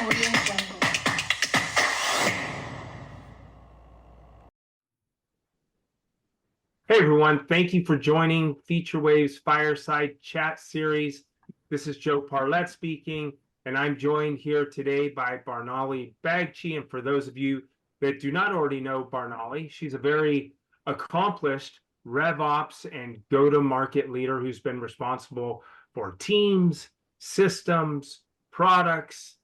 Hey everyone, thank you for joining Featurewave's Fireside Chat series. This is Joe Parlett speaking, and I'm joined here today by Barnali Bagchi. And for those of you that do not already know Barnali, she's a very accomplished RevOps and go-to-market leader who's been responsible for teams, systems, products,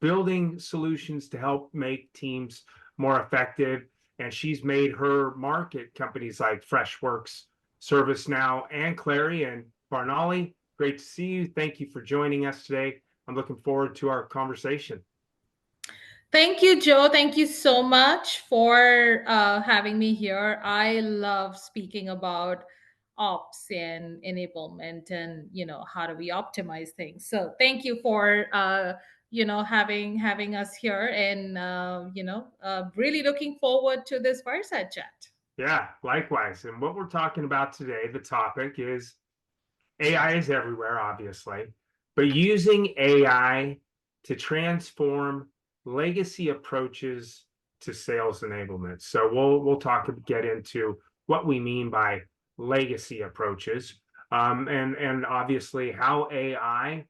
building solutions to help make teams more effective. And she's made her mark at companies like Freshworks, ServiceNow, and Clary. And Barnali, great to see you. Thank you for joining us today. I'm looking forward to our conversation. Thank you, Joe. Thank you so much for having me here. I love speaking about ops and enablement and how do we optimize things. So thank you for having us here, and really looking forward to this fireside chat. Yeah, likewise. And what we're talking about today, the topic is AI is everywhere, obviously, but using AI to transform legacy approaches to sales enablement. So we'll get into what we mean by legacy approaches, and obviously how AI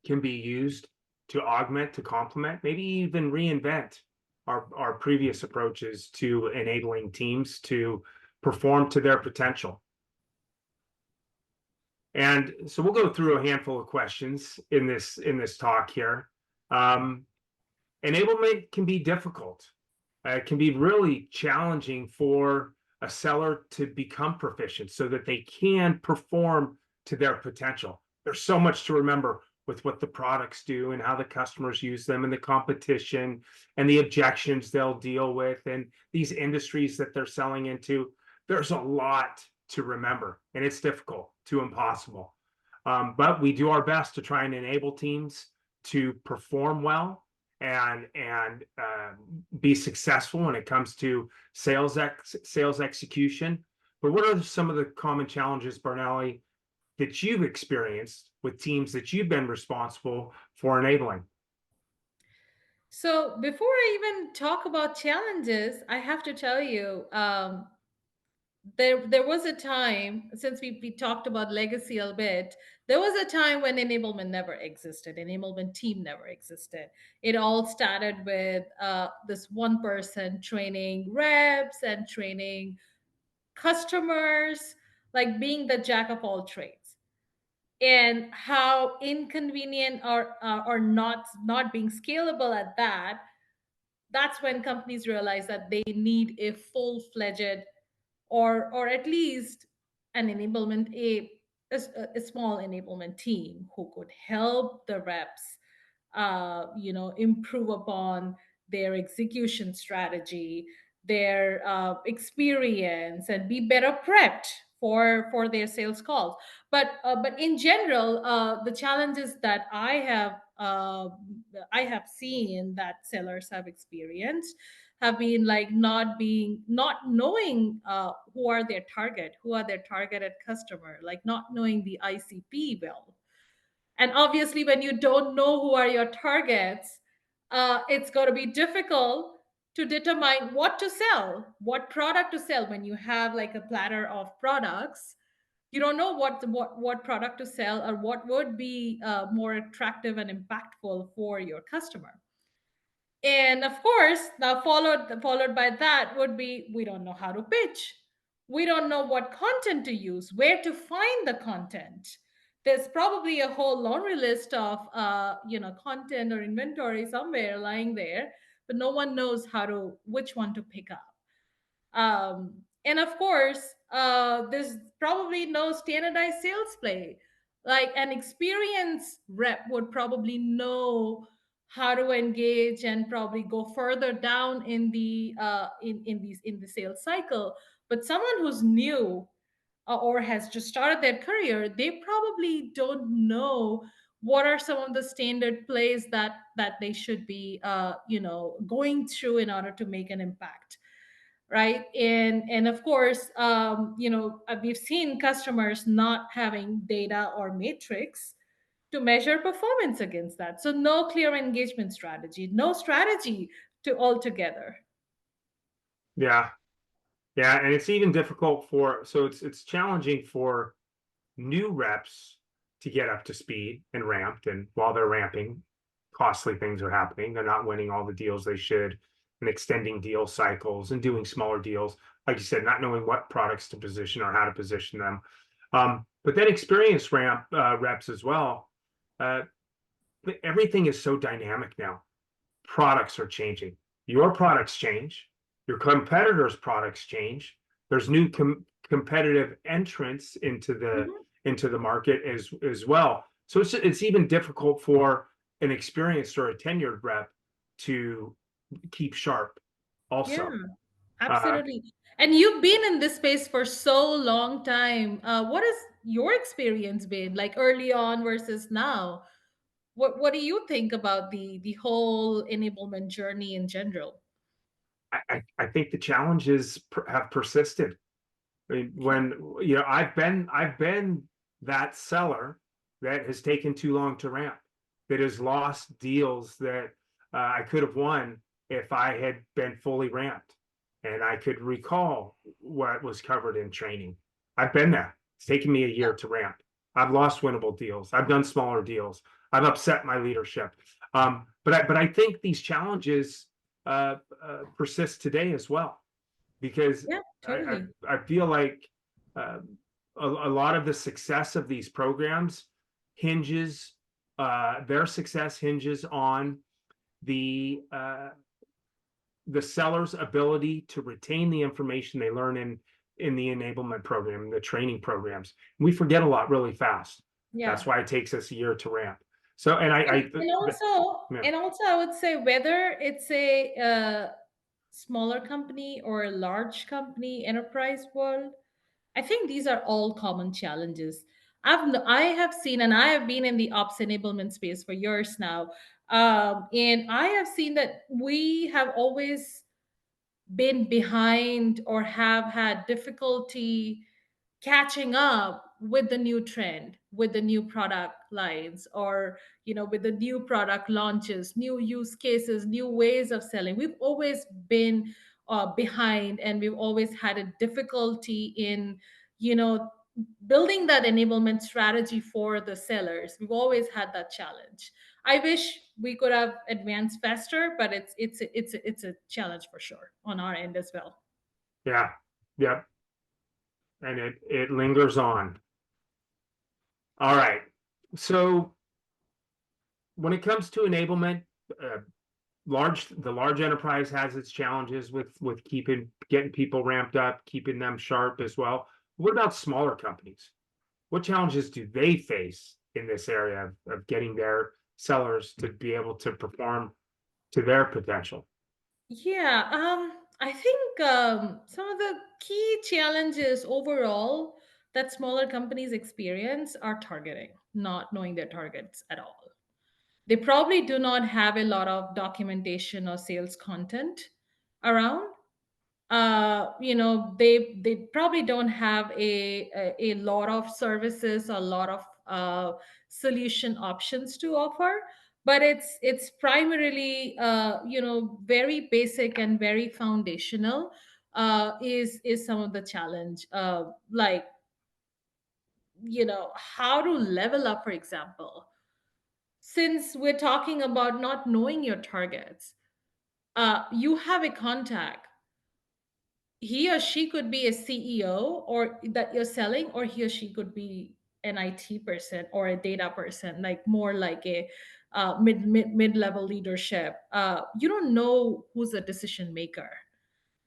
can be used to augment, to complement, maybe even reinvent our previous approaches to enabling teams to perform to their potential. And so we'll go through a handful of questions in this talk here. Enablement can be difficult. It can be really challenging for a seller to become proficient so that they can perform to their potential. There's so much to remember with what the products do and how the customers use them and the competition and the objections they'll deal with and these industries that they're selling into. There's a lot to remember, and it's difficult to impossible. But we do our best to try and enable teams to perform well and be successful when it comes to sales execution. But what are some of the common challenges, Barnali, that you've experienced with teams that you've been responsible for enabling? So before I even talk about challenges, I have to tell you, there was a time, since we talked about legacy a bit, there was a time when enablement never existed. Enablement team never existed. It all started with this one person training reps and training customers, like being the jack of all trades, and how inconvenient or not being scalable at that. That's when companies realize that they need a full-fledged, or at least an enablement, a small enablement team who could help the reps improve upon their execution strategy, their experience, and be better prepped for their sales calls. But in general, the challenges that I have seen that sellers have experienced have been like not knowing who are their targeted customer, like not knowing the ICP well. And obviously, when you don't know who are your targets, it's going to be difficult to determine what to sell, what product to sell. When you have like a platter of products, you don't know what product to sell or what would be more attractive and impactful for your customer. And of course, now followed by that would be, we don't know how to pitch. We don't know what content to use, where to find the content. There's probably a whole laundry list of content or inventory somewhere lying there, but no one knows which one to pick up. And of course, there's probably no standardized sales play. Like an experienced rep would probably know how to engage and probably go further down in the sales cycle. But someone who's new, or has just started their career, they probably don't know what are some of the standard plays that they should be going through in order to make an impact, right? And of course, we've seen customers not having data or matrix to measure performance against that. So no clear engagement strategy, no strategy to altogether. Yeah. Yeah. And it's even difficult for, so it's challenging for new reps to get up to speed and ramped. And while they're ramping, costly things are happening. They're not winning all the deals they should, and extending deal cycles and doing smaller deals. Like you said, not knowing what products to position or how to position them. But then experienced reps as well. Uh, Everything is so dynamic now. Products are changing. Your products change. Your competitors' products change. There's new competitive entrants Mhm. into the market as well. So it's even difficult for an experienced or a tenured rep to keep sharp. Yeah, Also, uh, absolutely. And you've been in this space for so long time. What has your experience been like early on versus now? What do you think about the whole enablement journey in general? I think the challenges have persisted. I mean, when I've been that seller that has taken too long to ramp, that has lost deals that I could have won if I had been fully ramped, and I could recall what was covered in training. I've been there. It's taken me a year to ramp. I've lost winnable deals. I've done smaller deals. I've upset my leadership. But I think these challenges persist today as well, because Yeah, I totally. I feel like uh, a lot of the success of these programs hinges their success hinges on the uh, the seller's ability to retain the information they learn in the enablement program, the training programs. We forget a lot really fast. That's Yeah. why it takes us a year to ramp. So, and And also, yeah, I would say whether it's a smaller company or a large company, enterprise world, I think these are all common challenges. I have seen, and I have been in the ops enablement space for years now, and I have seen that we have always been behind or have had difficulty catching up with the new trend, with the new product lines, or with the new product launches, new use cases, new ways of selling. We've always been behind, and we've always had a difficulty in you know building that enablement strategy for the sellers. We've always had that challenge. I wish we could have advanced faster, but it's a challenge for sure on our end as well. yeah, yeah, and it lingers on. All right. So when it comes to enablement, uh, the large enterprise has its challenges with getting people ramped up, keeping them sharp as well. What about smaller companies? What challenges do they face in this area of getting their sellers to be able to perform to their potential? Yeah, I think some of the key challenges overall that smaller companies experience are targeting, not knowing their targets at all. They probably do not have a lot of documentation or sales content around. They probably don't have a lot of services, a lot of solution options to offer, but it's primarily very basic and very foundational. Is some of the challenge, like how to level up, for example, since we're talking about not knowing your targets. You have a contact. He or she could be a CEO or that you're selling, or he or she could be an IT person or a data person, like more like a mid level leadership. You don't know who's a decision maker.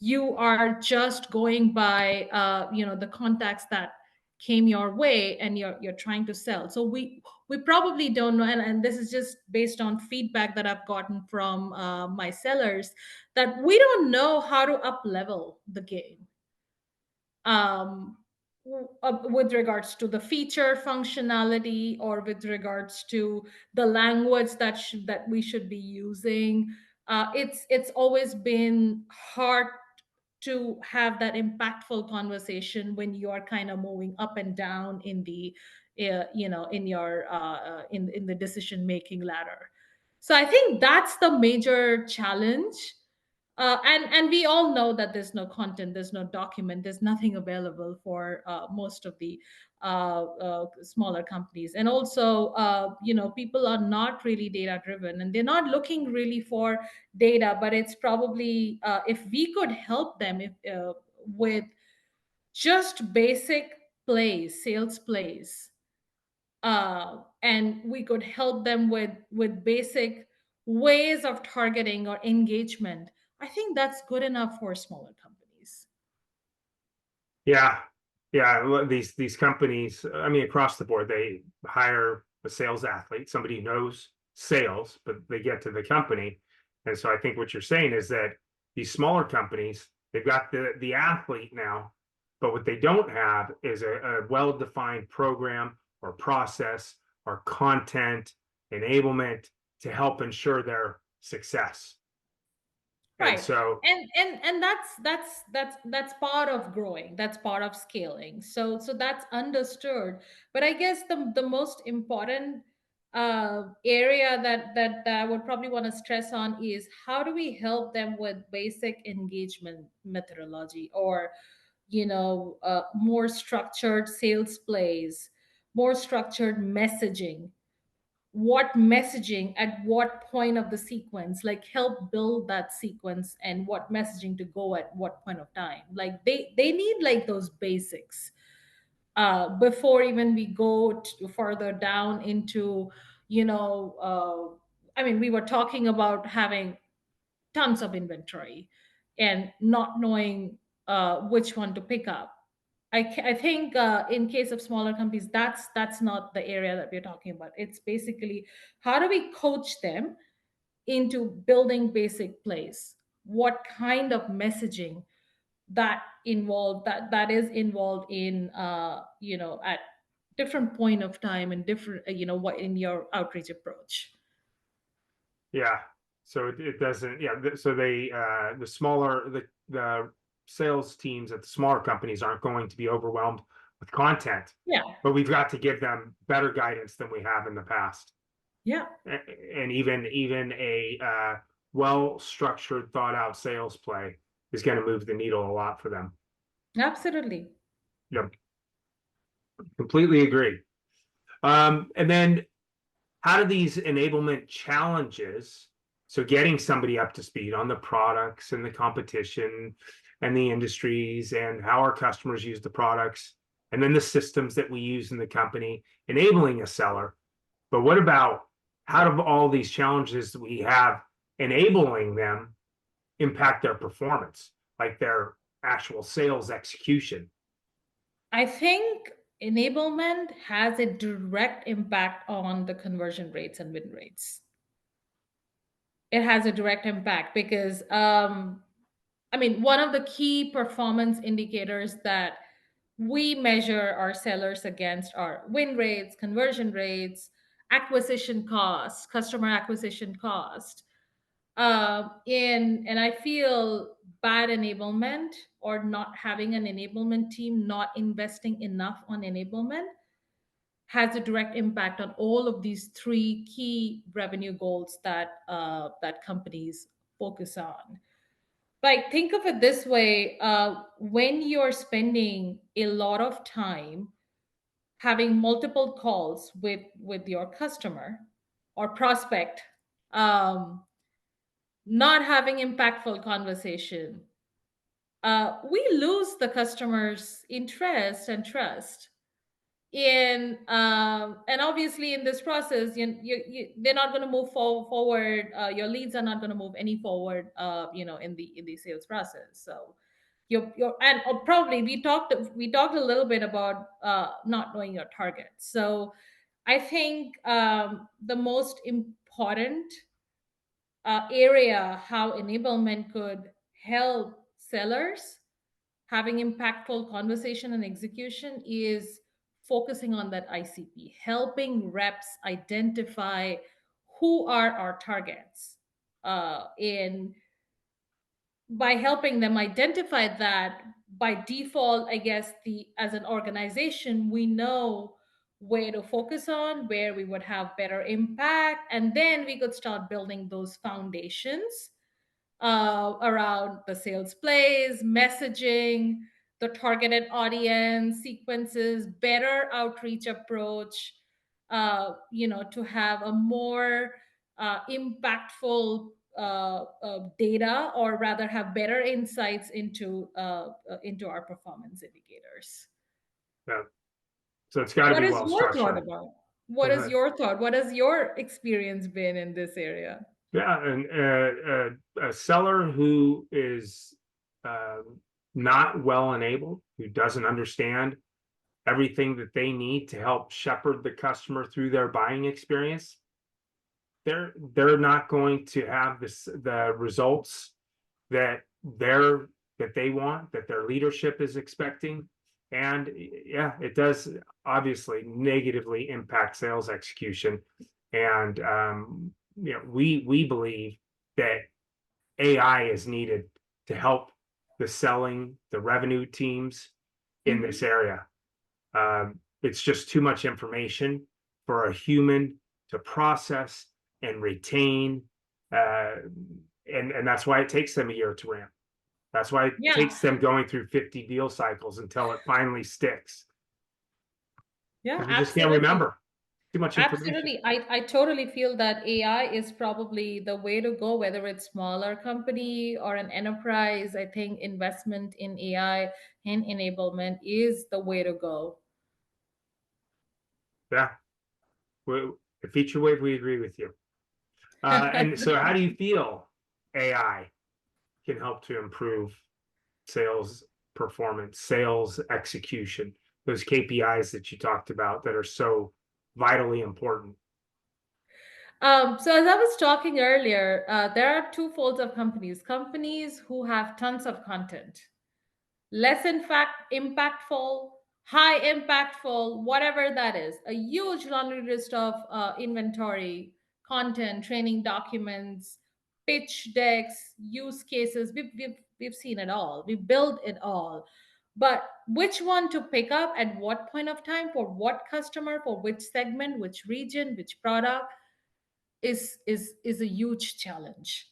You are just going by the contacts that came your way, and you're trying to sell. So we probably don't know, and this is just based on feedback that I've gotten from my sellers, that we don't know how to up level the game, um, with regards to the feature functionality, or with regards to the language that we should be using. It's always been hard to have that impactful conversation when you are kind of moving up and down in your in the decision making ladder. So I think that's the major challenge. And we all know that there's no content, there's no document, there's nothing available for most of the smaller companies. And also, people are not really data driven, and they're not looking really for data. But it's probably, if we could help them with just basic plays, sales plays, and we could help them with basic ways of targeting or engagement, I think that's good enough for smaller companies. Yeah, yeah. These companies, I mean, across the board, they hire a sales athlete, somebody who knows sales, but they get to the company. And so I think what you're saying is that these smaller companies, they've got the athlete now, but what they don't have is a well-defined program or process or content enablement to help ensure their success. And Right. so, And that's part of growing, that's part of scaling. So that's understood. But I guess the most important area that I would probably want to stress on is, how do we help them with basic engagement methodology, or more structured sales plays, more structured messaging, what messaging at what point of the sequence, like help build that sequence, and what messaging to go at what point of time. Like they need like those basics before even we go further down into, I mean, we were talking about having tons of inventory and not knowing which one to pick up. I think in case of smaller companies, that's not the area that we're talking about. It's basically, how do we coach them into building basic plays? What kind of messaging that is involved in at different point of time and different what in your outreach approach. yeah. So it doesn't, yeah. So the smaller, the sales teams at the smaller companies aren't going to be overwhelmed with content, Yeah, but we've got to give them better guidance than we have in the past. yeah, And even a well-structured, thought-out sales play is going to move the needle a lot for them. absolutely. Yep, completely agree. And then how do these enablement challenges, so getting somebody up to speed on the products and the competition and the industries and how our customers use the products, and then the systems that we use in the company, enabling a seller. But what about, how do all these challenges that we have, enabling them, impact their performance, like their actual sales execution? I think enablement has a direct impact on the conversion rates and win rates. It has a direct impact because, I mean, one of the key performance indicators that we measure our sellers against are win rates, conversion rates, acquisition costs, customer acquisition cost. And I feel bad enablement, or not having an enablement team, not investing enough on enablement, has a direct impact on all of these three key revenue goals that companies focus on. Like, think of it this way: when you're spending a lot of time having multiple calls with your customer or prospect, um, not having impactful conversation, we lose the customer's interest and trust. And obviously in this process, they're not going to move forward. Your leads are not going to move any forward. In the sales process. So you're and probably we talked a little bit about not knowing your target. So I think the most important area how enablement could help sellers having impactful conversation and execution is focusing on that ICP, helping reps identify who are our targets. And by helping them identify that, by default, I guess, the as an organization, we know where to focus on, where we would have better impact, and then we could start building those foundations around the sales plays, messaging, the targeted audience, sequences, better outreach approach, to have a more impactful data, or rather have better insights into our performance indicators. Yeah. So it's got to What be is well your thought structured. about? Go What is ahead. your thought? What has your experience been in this area? Yeah, and a seller who is not well enabled, who doesn't understand everything that they need to help shepherd the customer through their buying experience, they're not going to have the results that they're that they want, that their leadership is expecting. And yeah, it does obviously negatively impact sales execution. And we believe that AI is needed to help the selling, the revenue teams in this Mhm. area. It's just too much information for a human to process and retain. Uh, and that's why it takes them a year to ramp. That's why it Yeah, takes them going through 50 deal cycles until it finally sticks. yeah, Because we just can't absolutely. remember too much information. Absolutely. I totally feel that AI is probably the way to go, whether it's smaller company or an enterprise. I think investment in AI and enablement is the way to go. Yeah, the Featurewave, we agree with you. And so, how do you feel AI can help to improve sales performance, sales execution, those KPIs that you talked about that are so vitally important? So as I was talking earlier, there are two folds of companies. Companies who have tons of content, less in fact impactful, high impactful, whatever that is, a huge laundry list of inventory, content, training documents, pitch decks, use cases. We've seen it all, we built it all. But which one to pick up at what point of time, for what customer, for which segment, which region, which product, is a huge challenge.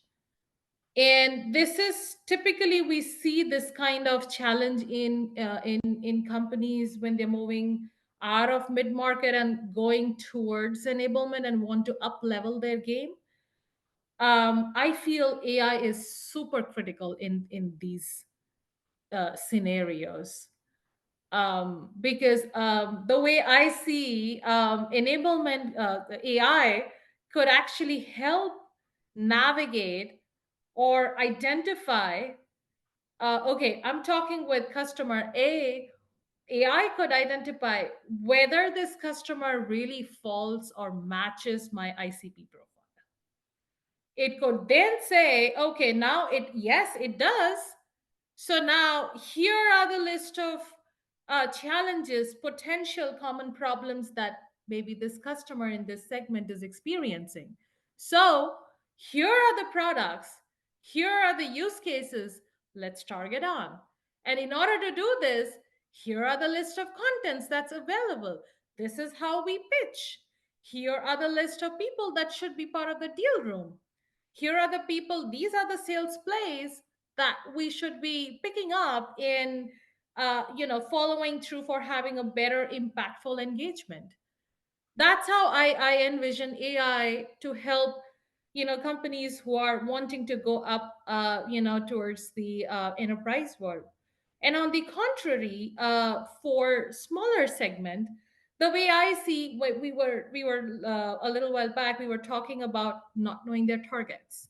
And this is typically, we see this kind of challenge in companies when they're moving out of mid market and going towards enablement and want to up level their game. I feel AI is super critical in these scenarios, because the way I see enablement, the AI could actually help navigate or identify. Okay, I'm talking with customer A. AI could identify whether this customer really falls or matches my ICP profile. It could then say, okay, now yes, it does. So now here are the list of challenges, potential common problems that maybe this customer in this segment is experiencing. So here are the products, here are the use cases, let's target on. And in order to do this, here are the list of contents that's available. This is how we pitch. Here are the list of people that should be part of the deal room. Here are the people, these are the sales plays that we should be picking up in, following through for having a better impactful engagement. That's how I envision AI to help, companies who are wanting to go up, towards the enterprise world. And on the contrary, for smaller segment, the way I see, we were a little while back, we were talking about not knowing their targets,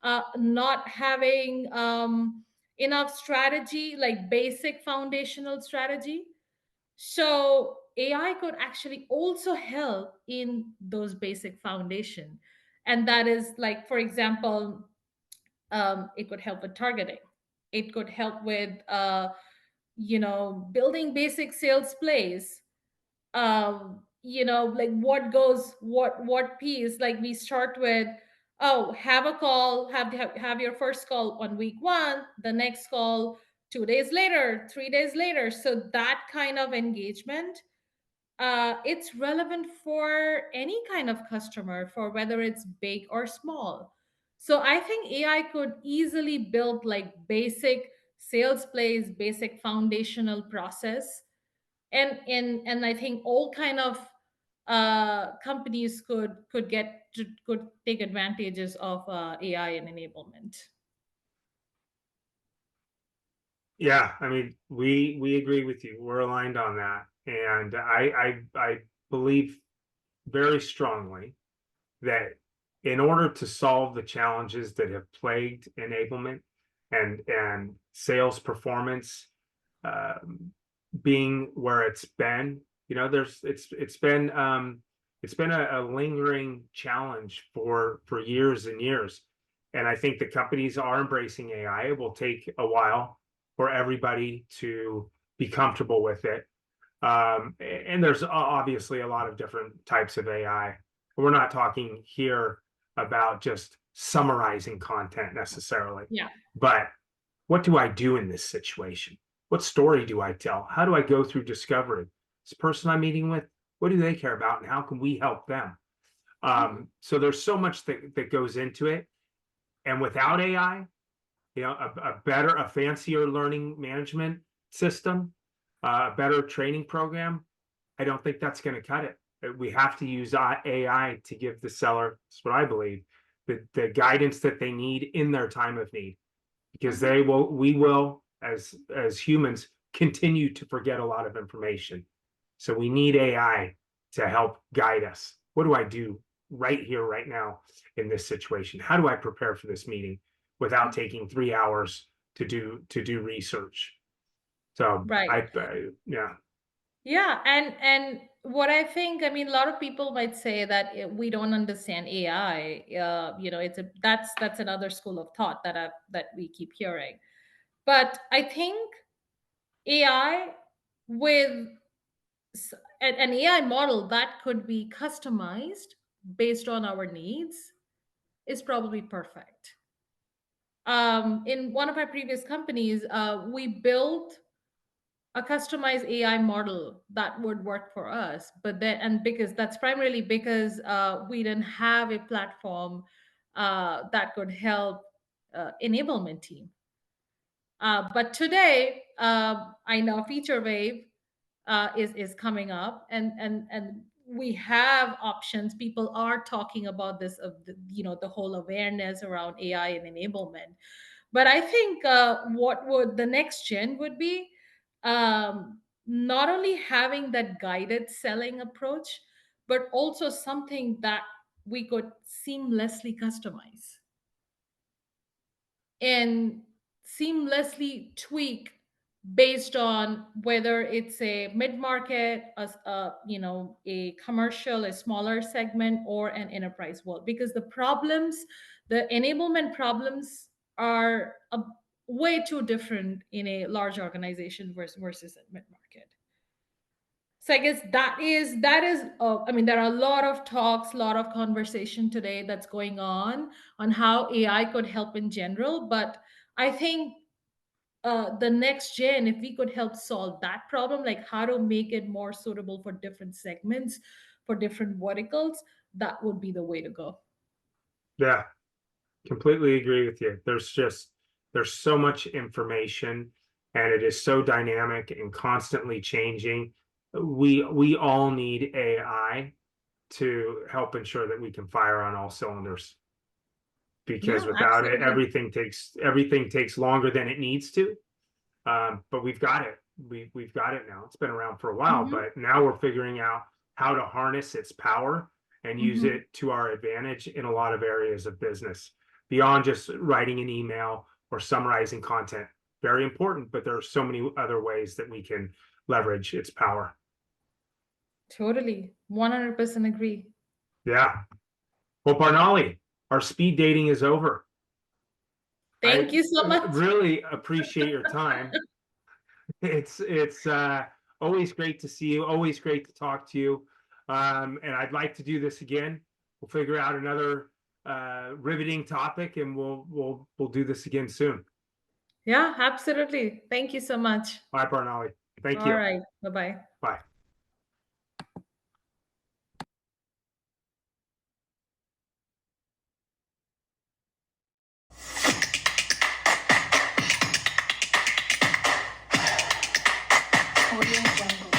not having enough strategy, like basic foundational strategy. So AI could actually also help in those basic foundation. And that is like, for example, it could help with targeting. It could help with, building basic sales plays, like what piece, like we start with, oh, have a call, have your first call on week 1, the next call 2 days later, 3 days later. So that kind of engagement it's relevant for any kind of customer, for whether it's big or small. So I think AI could easily build like basic sales plays, basic foundational process, and I think all kind of companies could take advantages of AI and enablement. Yeah, I mean, we agree with you. We're aligned on that, and I believe very strongly that in order to solve the challenges that have plagued enablement and sales performance, being where it's been, there's it's been a lingering challenge for years and years. And I think the companies are embracing AI. It will take a while for everybody to be comfortable with it. And there's obviously a lot of different types of AI. We're not talking here about just summarizing content necessarily, Yeah. but what do I do in this situation? What story do I tell? How do I go through discovery? This person I'm meeting with, what do they care about, and how can we help them? Mhm. So there's so much that goes into it. And without AI, a fancier learning management system, a better training program, I don't think that's going to cut it. We have to use AI to give the seller, that's what I believe, the guidance that they need in their time of need, because Mhm. we will, as humans, continue to forget a lot of information. So we need AI to help guide us. What do I do right here, right now in this situation? How do I prepare for this meeting without taking 3 hours to do research? So Right. yeah. Yeah, and what I think, I mean, a lot of people might say that we don't understand AI. It's that's another school of thought that we keep hearing. But I think AI with an AI model that could be customized based on our needs is probably perfect. In one of our previous companies, we built a customized AI model that would work for us. But then, and because that's primarily because we didn't have a platform that could help enablement team. But today, I know Featurewave is coming up, and we have options. People are talking about this of the whole awareness around AI and enablement. But I think what would the next gen would be, not only having that guided selling approach, but also something that we could seamlessly customize and seamlessly tweak based on whether it's a mid-market, a commercial, a smaller segment, or an enterprise world. Because the enablement problems are way too different in a large organization versus a mid-market. So I guess that is I mean, there are a lot of talks, a lot of conversation today that's going on how AI could help in general. But I think the next gen, if we could help solve that problem, like how to make it more suitable for different segments, for different verticals, that would be the way to go. Yeah, completely agree with you. There's so much information, and it is so dynamic and constantly changing. We all need AI to help ensure that we can fire on all cylinders, because Yeah, without it, absolutely. everything takes longer than it needs to. But we've got it. We've got it now. It's been around for a while, Hmm. but now we're figuring out how to harness its power and use Hmm. it to our advantage in a lot of areas of business, beyond just writing an email or summarizing content. Very important, but there are so many other ways that we can leverage its power. Totally. 100% agree. Yeah. Well, Barnali, our speed dating is over. Thank I you so much. really appreciate your time. It's always great to see you, always great to talk to you. And I'd like to do this again. We'll figure out another riveting topic, and we'll do this again soon. Yeah, absolutely. Thank you so much. Bye, Barnali. Thank All you. right. Bye bye. Bye. audience jungle.